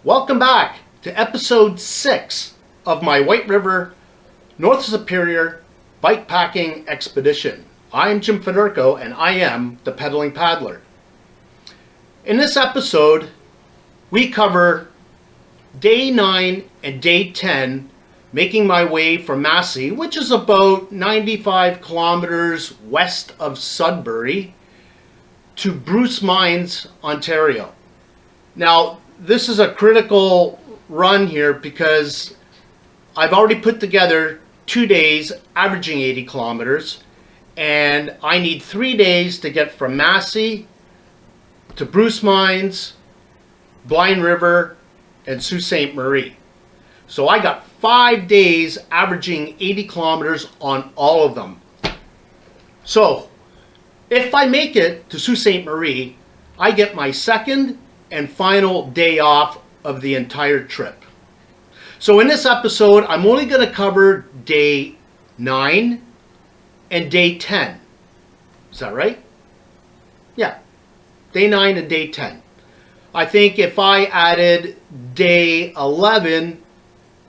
Welcome back to episode 6 of my White River North Superior bikepacking expedition. I am Jim Federico and I am the Pedaling Paddler. In this episode, we cover day 9 and day 10, making my way from Massey, which is about 95 kilometers west of Sudbury, to Bruce Mines, Ontario. Now, this is a critical run here because I've already put together 2 days averaging 80 kilometers, and I need 3 days to get from Massey to Bruce Mines, Blind River, and Sault Ste. Marie. So I got 5 days averaging 80 kilometers on all of them. So if I make it to Sault Ste. Marie, I get my second and final day off of the entire trip. So in this episode, I'm only going to cover day 9 and day 10. Is that right? Yeah, day 9 and day 10. I think if I added day 11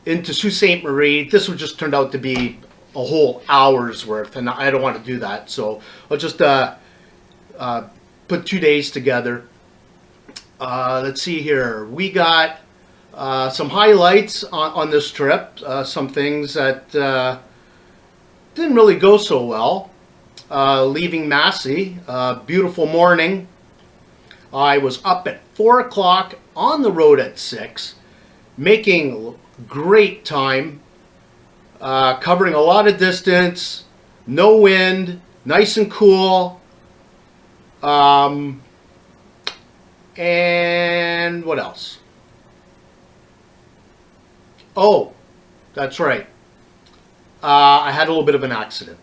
into Sault Ste. Marie, this would just turn out to be a whole hour's worth, and I don't want to do that. So I'll just put 2 days together. Let's see here. We got some highlights on this trip, some things that didn't really go so well. Leaving Massey, beautiful morning. I was up at 4 o'clock, on the road at 6, making great time, covering a lot of distance, no wind, nice and cool. And what else? Oh, that's right. I had a little bit of an accident.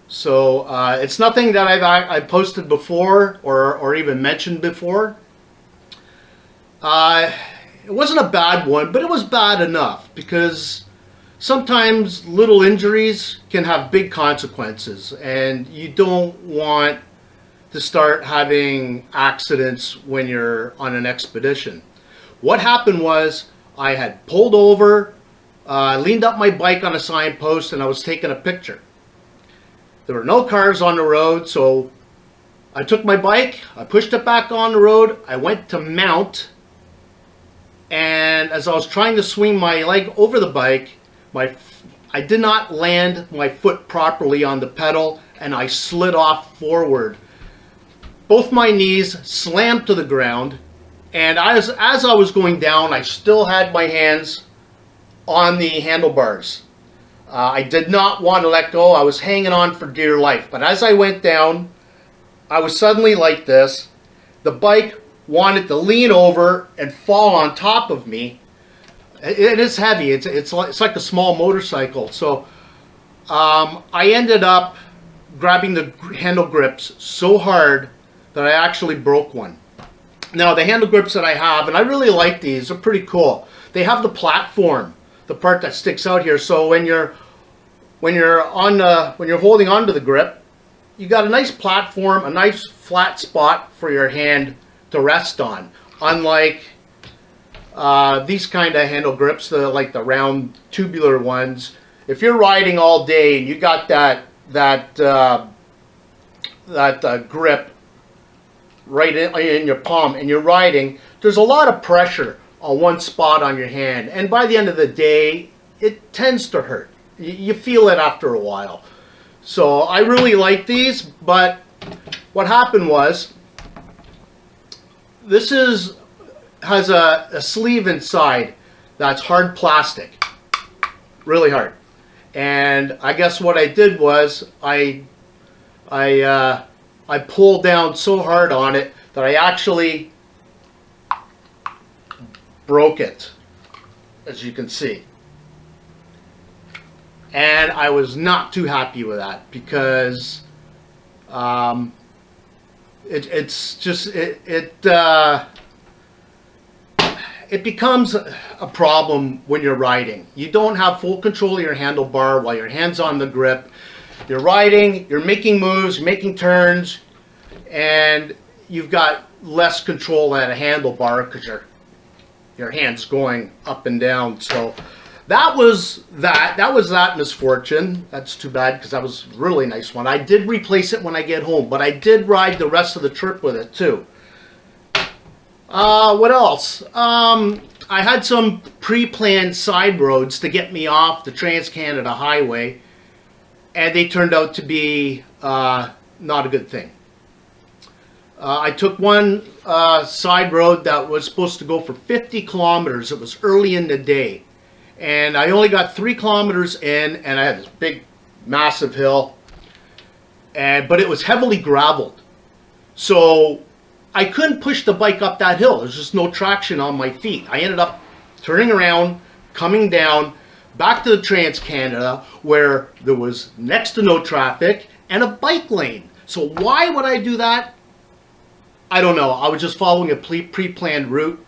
So it's nothing that I've posted before or even mentioned before. It wasn't a bad one, but it was bad enough because sometimes little injuries can have big consequences, and you don't want to start having accidents when you're on an expedition. What happened was I had pulled over, leaned up my bike on a signpost, and I was taking a picture. There were no cars on the road, so I took my bike, I pushed it back on the road, I went to mount, and as I was trying to swing my leg over the bike, I did not land my foot properly on the pedal, and I slid off forward. Both my knees slammed to the ground, and as I was going down, I still had my hands on the handlebars. I did not want to let go. I was hanging on for dear life. But as I went down, I was suddenly like this. The bike wanted to lean over and fall on top of me. It is heavy. It's like a small motorcycle. So I ended up grabbing the handle grips so hard that I actually broke one. Now the handle grips that I have, and I really like these, are pretty cool. They have the platform, the part that sticks out here. So when you're holding onto the grip, you got a nice platform, a nice flat spot for your hand to rest on. Unlike these kind of handle grips, like the round tubular ones. If you're riding all day and you got that grip right in your palm and you're riding, there's a lot of pressure on one spot on your hand, and by the end of the day it tends to hurt. You feel it after a while. So I really like these, but what happened was this has a sleeve inside that's hard plastic, really hard. And I guess what I did was I pulled down so hard on it that I actually broke it, as you can see. And I was not too happy with that because it becomes a problem when you're riding. You don't have full control of your handlebar while your hand's on the grip. You're riding, you're making moves, you're making turns, and you've got less control at a handlebar because your hands going up and down. So that was that misfortune. That's too bad because that was a really nice one. I did replace it when I get home, but I did ride the rest of the trip with it too. What else? I had some pre-planned side roads to get me off the Trans-Canada Highway, and they turned out to be not a good thing. I took one side road that was supposed to go for 50 kilometers. It was early in the day, and I only got 3 kilometers in, and I had this big, massive hill, but it was heavily graveled. So I couldn't push the bike up that hill. There's just no traction on my feet. I ended up turning around, coming down, back to the Trans-Canada, where there was next to no traffic and a bike lane. So why would I do that? I don't know. I was just following a pre-planned route.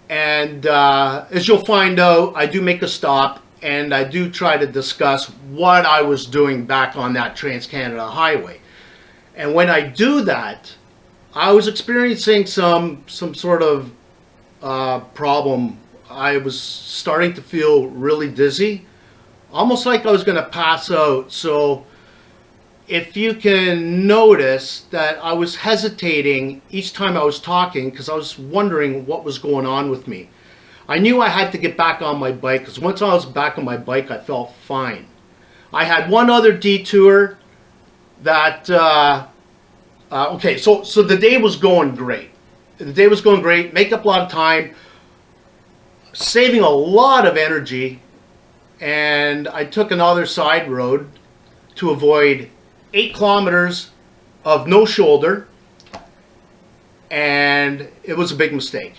And as you'll find out, I do make a stop, and I do try to discuss what I was doing back on that Trans-Canada Highway. And when I do that, I was experiencing some sort of problem. I was starting to feel really dizzy, almost like I was going to pass out. So if you can notice that I was hesitating each time I was talking because I was wondering what was going on with me. I knew I had to get back on my bike because once I was back on my bike, I felt fine. I had one other detour that, okay, so the day was going great. The day was going great, make up a lot of time, saving a lot of energy, and I took another side road to avoid 8 kilometers of no shoulder, and it was a big mistake.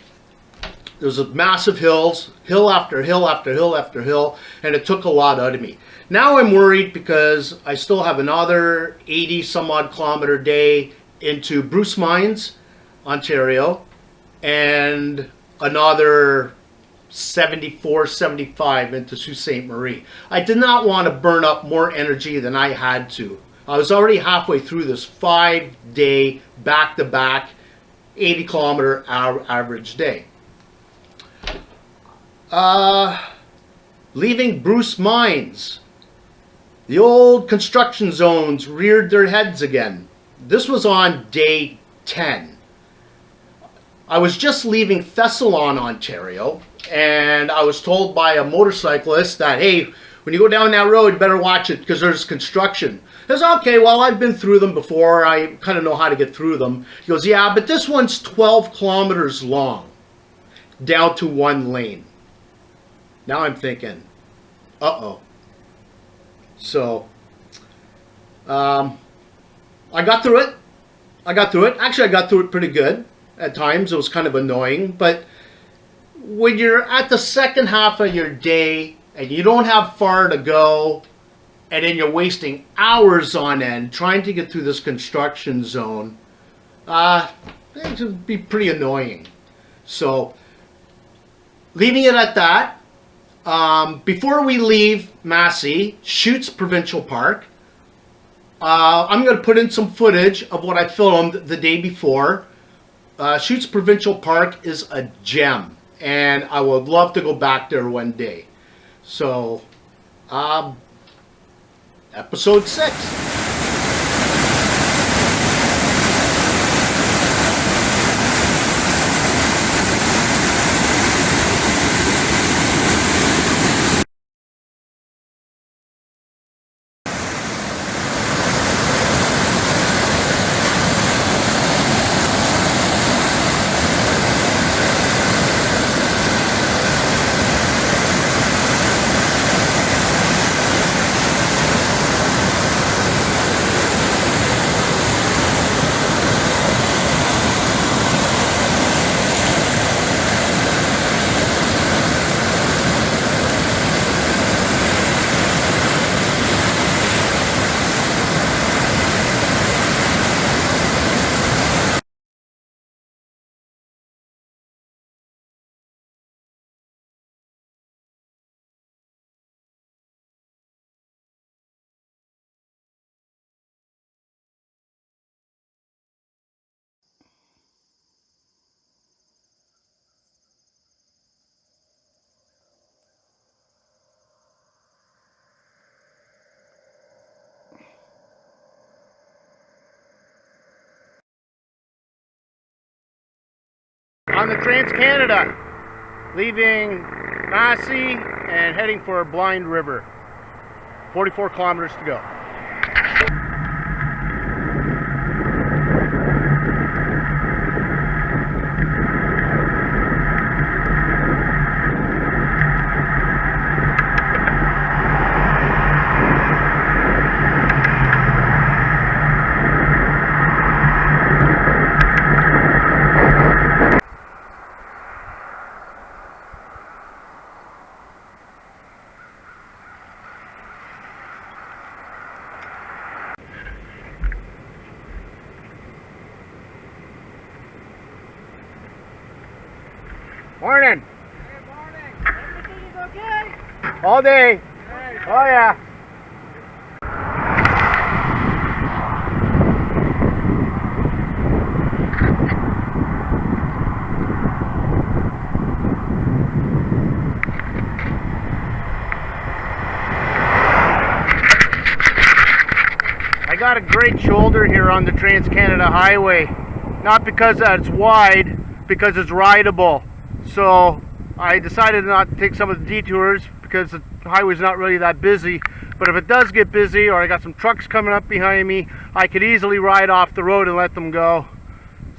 There was massive hills, hill after hill after hill after hill, and it took a lot out of me. Now I'm worried because I still have another 80 some odd kilometer day into Bruce Mines, Ontario, and another 74, 75 into Sault Ste. Marie. I did not want to burn up more energy than I had to. I was already halfway through this 5-day back-to-back 80 kilometer average day. Leaving Bruce Mines, the old construction zones reared their heads again. This was on day 10. I was just leaving Thessalon, Ontario, and I was told by a motorcyclist that, hey, when you go down that road, you better watch it because there's construction. I was okay, well, I've been through them before. I kind of know how to get through them. He goes, yeah, but this one's 12 kilometers long, down to one lane. Now I'm thinking, uh-oh. So, I got through it. Actually, I got through it pretty good. At times, it was kind of annoying. But when you're at the second half of your day and you don't have far to go, and then you're wasting hours on end trying to get through this construction zone, it would be pretty annoying. So, leaving it at that, before we leave Massey, Chutes Provincial Park, I'm going to put in some footage of what I filmed the day before. Chutes Provincial Park is a gem, and I would love to go back there one day. So, episode 6. on the Trans-Canada, leaving Massey and heading for Blind River. 44 kilometers to go. Morning. Good morning. Everything is okay? All day. Hey. Oh yeah. I got a great shoulder here on the Trans-Canada Highway. Not because it's wide, because it's rideable. So I decided not to take some of the detours because the highway's not really that busy. But if it does get busy, or I got some trucks coming up behind me, I could easily ride off the road and let them go.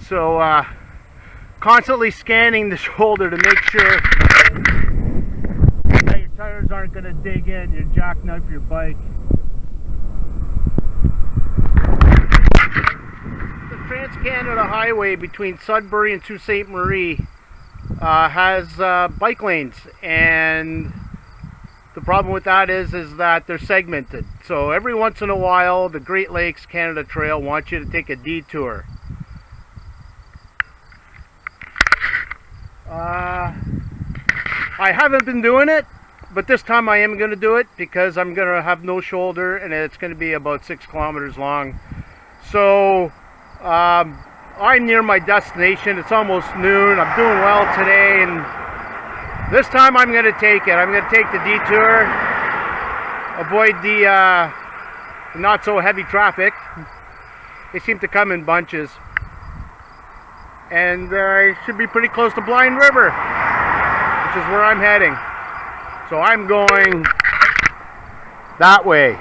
So constantly scanning the shoulder to make sure that your tires aren't going to dig in, you're jacking up your bike. The Trans-Canada Highway between Sudbury and Sault Ste. Marie has bike lanes, and the problem with that is that they're segmented. So every once in a while the Great Lakes Canada Trail wants you to take a detour. I haven't been doing it, but this time I am going to do it because I'm going to have no shoulder and it's going to be about 6 kilometers long. So I'm near my destination. It's almost noon. I'm doing well today, and this time I'm going to take it. I'm going to take the detour, avoid the not so heavy traffic. They seem to come in bunches, and I should be pretty close to Blind River, which is where I'm heading. So I'm going that way.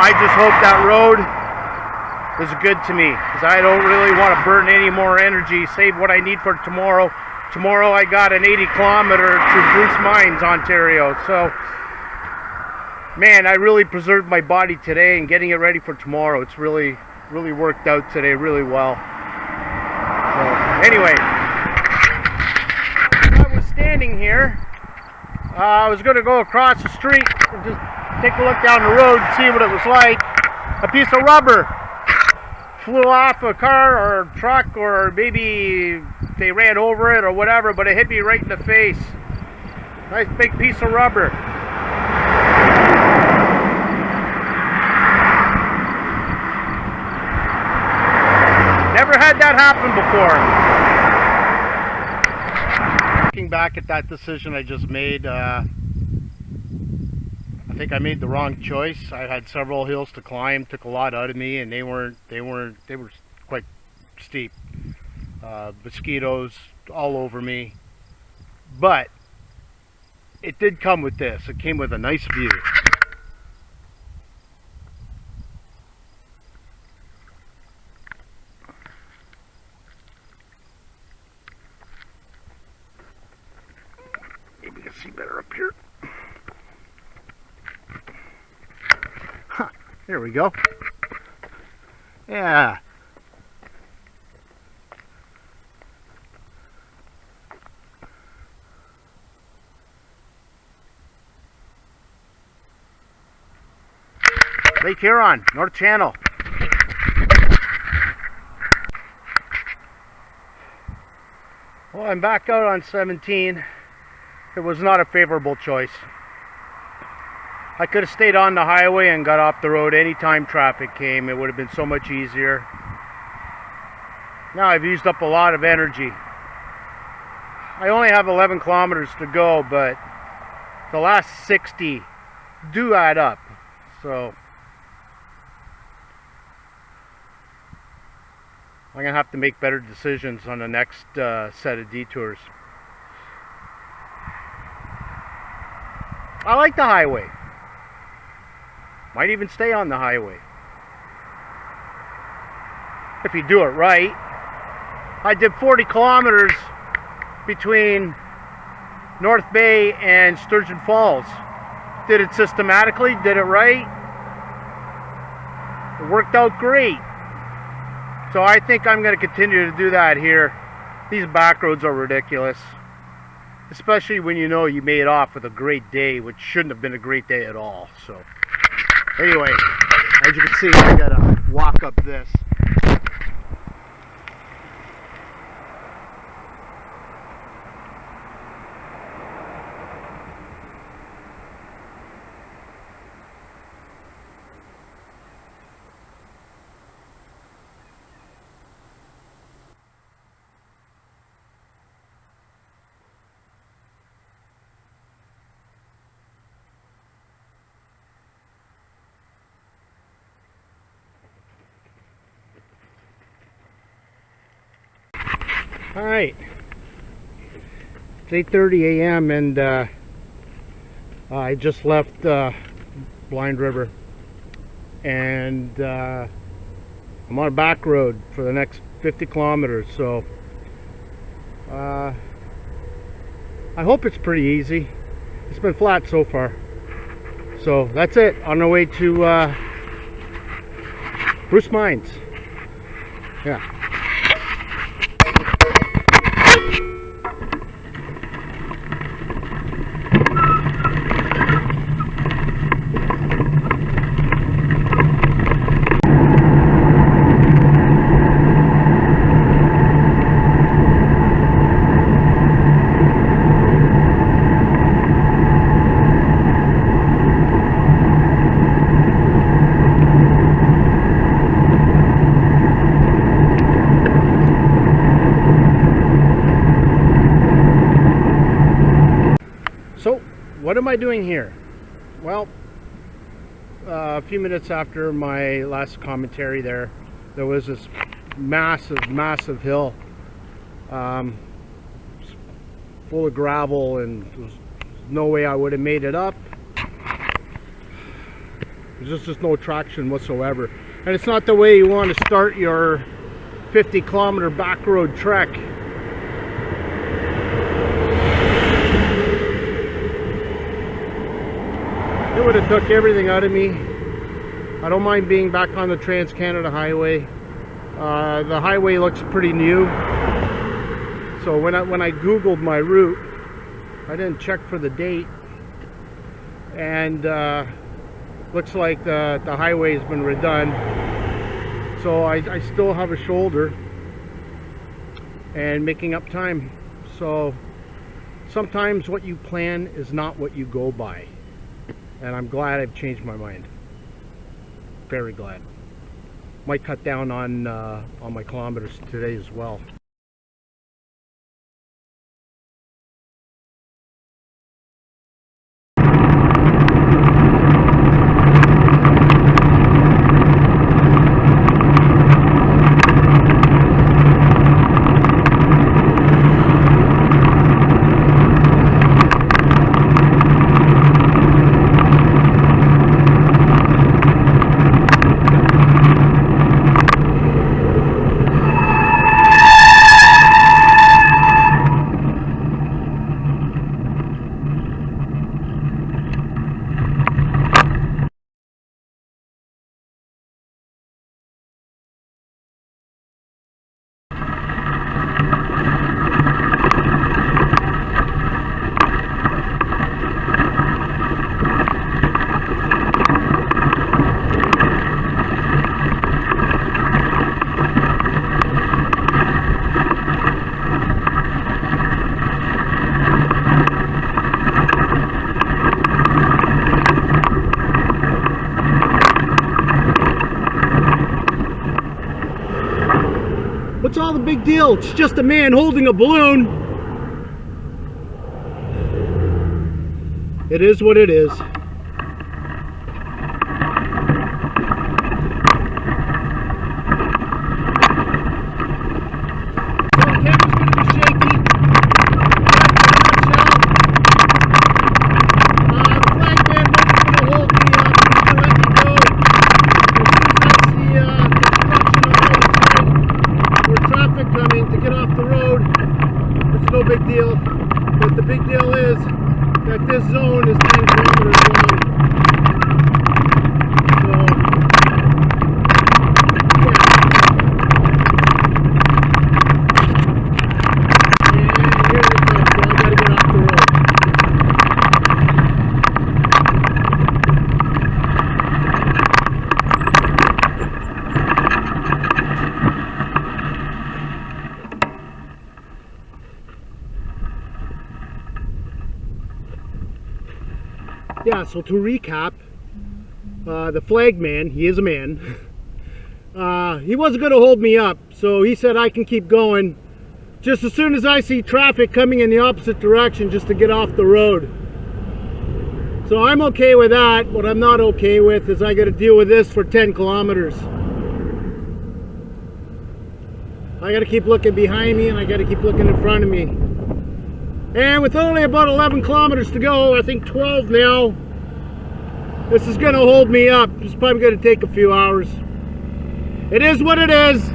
I just hope that road is good to me, because I don't really want to burn any more energy, save what I need for tomorrow. Tomorrow I got an 80 kilometer to Bruce Mines, Ontario. So, man, I really preserved my body today and getting it ready for tomorrow. It's really worked out today really well. So, anyway, I was standing here. I was going to go across the street and just take a look down the road and see what it was like. A piece of rubber flew off a car or truck, or maybe they ran over it or whatever, but it hit me right in the face. Nice big piece of rubber. Never had that happen before. Looking back at that decision I just made, I think I made the wrong choice. I had several hills to climb, took a lot out of me, and they were quite steep. Mosquitoes all over me. But it did come with this. It came with a nice view. Maybe you can see better up here. There we go. Yeah. Lake Huron, North Channel. Well, I'm back out on 17. It was not a favorable choice. I could have stayed on the highway and got off the road anytime traffic came. It would have been so much easier. Now I've used up a lot of energy. I only have 11 kilometers to go, but the last 60 do add up. So I'm gonna have to make better decisions on the next set of detours. I like the highway. Might even stay on the highway if you do it right. I did 40 kilometers between North Bay and Sturgeon Falls. Did it systematically, did it right. It worked out great. So I think I'm going to continue to do that here. These back roads are ridiculous. Especially when you know you made off with a great day, which shouldn't have been a great day at all. So anyway, as you can see, I got to walk up this. All right, it's 8:30 a.m. and I just left Blind River, and I'm on a back road for the next 50 kilometers. So I hope it's pretty easy. It's been flat so far. So that's it. On our way to Bruce Mines. Yeah. So, what am I doing here? Well, a few minutes after my last commentary there was this massive hill full of gravel, and there's no way I would have made it up. There's just no traction whatsoever. And it's not the way you want to start your 50-kilometer back road trek. It would have took everything out of me. I don't mind being back on the Trans-Canada Highway. The highway looks pretty new. So when I Googled my route, I didn't check for the date, and looks like the highway has been redone. So I still have a shoulder and making up time. So sometimes what you plan is not what you go by. And I'm glad I've changed my mind. Very glad. Might cut down on my kilometers today as well. What's all the big deal? It's just a man holding a balloon. It is what it is. So to recap, the flag man, he is a man, he wasn't going to hold me up, so he said I can keep going just as soon as I see traffic coming in the opposite direction, just to get off the road. So I'm okay with that. What I'm not okay with is I got to deal with this for 10 kilometers. I got to keep looking behind me, and I got to keep looking in front of me. And with only about 11 kilometers to go, I think 12 now, this is going to hold me up. It's probably going to take a few hours. It is what it is.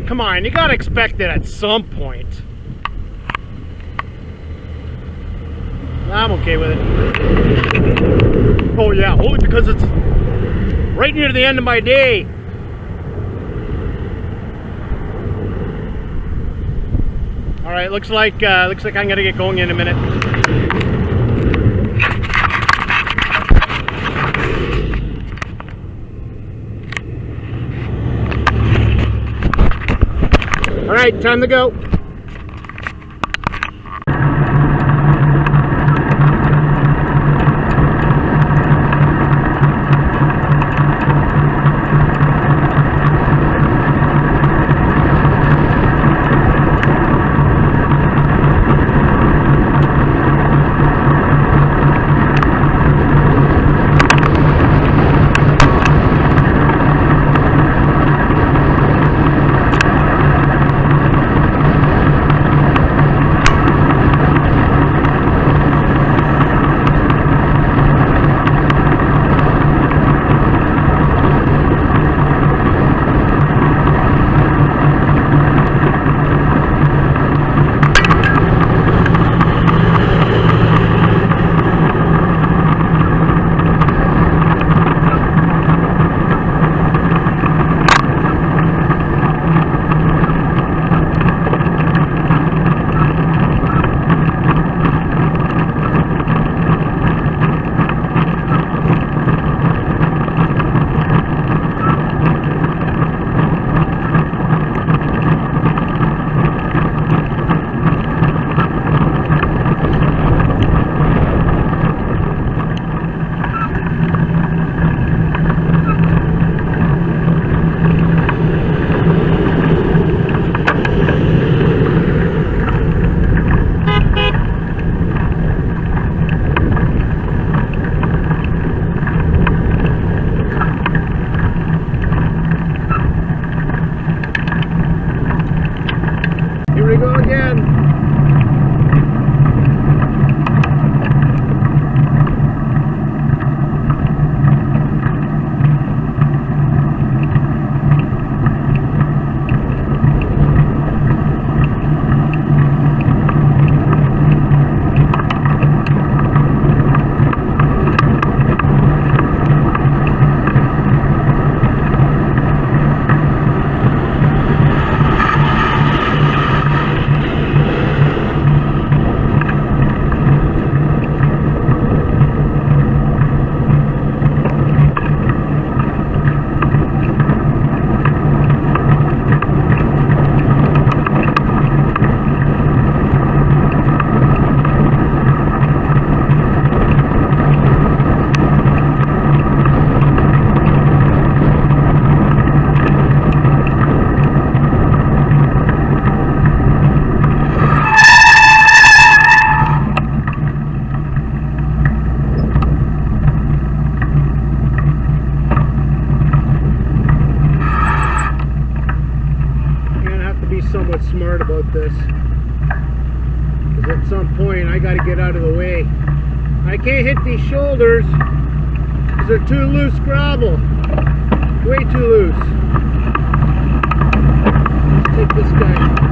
Come on, you gotta expect it at some point. I'm okay with it. Oh yeah, only because it's right near the end of my day. All right, looks like I'm gonna get going in a minute. All right, time to go. Somewhat smart about this, because at some point I got to get out of the way. I can't hit these shoulders because they're too loose gravel, way too loose. Let's take this guy.